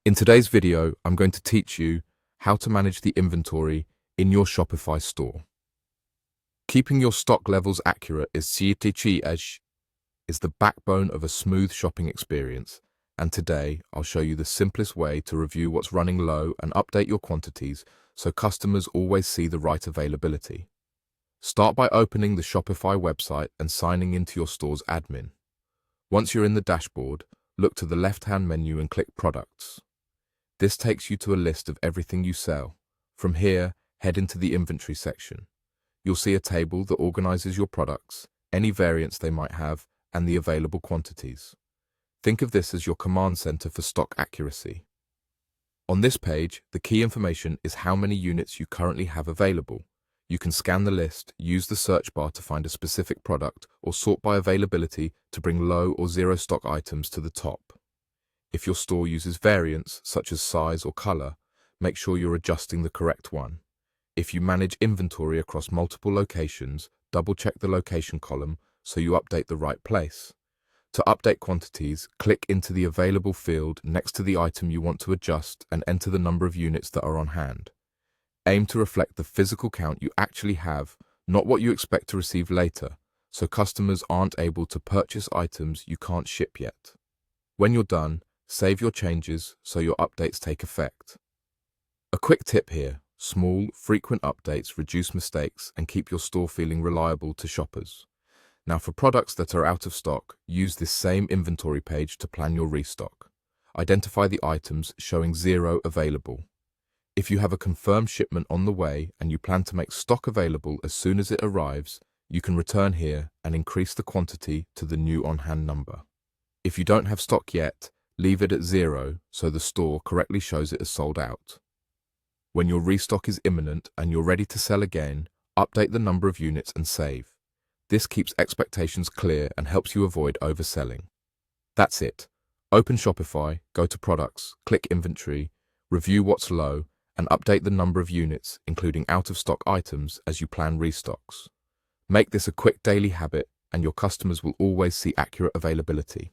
In today's video, I'm going to teach you how to manage the inventory in your Shopify store. Keeping your stock levels accurate is the backbone of a smooth shopping experience, and today I'll show you the simplest way to review what's running low and update your quantities so customers always see the right availability. Start by opening the Shopify website and signing into your store's admin. Once you're in the dashboard, look to the left-hand menu and click Products. This takes you to a list of everything you sell. From here, head into the inventory section. You'll see a table that organizes your products, any variants they might have, and the available quantities. Think of this as your command center for stock accuracy. On this page, the key information is how many units you currently have available. You can scan the list, use the search bar to find a specific product, or sort by availability to bring low or zero stock items to the top. If your store uses variants, such as size or color, make sure you're adjusting the correct one. If you manage inventory across multiple locations, double-check the location column so you update the right place. To update quantities, click into the available field next to the item you want to adjust and enter the number of units that are on hand. Aim to reflect the physical count you actually have, not what you expect to receive later, so customers aren't able to purchase items you can't ship yet. When you're done, save your changes so your updates take effect. A quick tip here: small, frequent updates reduce mistakes and keep your store feeling reliable to shoppers. Now, for products that are out of stock, use this same inventory page to plan your restock. Identify the items showing 0 available. If you have a confirmed shipment on the way and you plan to make stock available as soon as it arrives, you can return here and increase the quantity to the new on-hand number. If you don't have stock yet, leave it at 0 so the store correctly shows it as sold out. When your restock is imminent and you're ready to sell again, update the number of units and save. This keeps expectations clear and helps you avoid overselling. That's it. Open Shopify, go to Products, click Inventory, review what's low, and update the number of units, including out-of-stock items, as you plan restocks. Make this a quick daily habit, and your customers will always see accurate availability.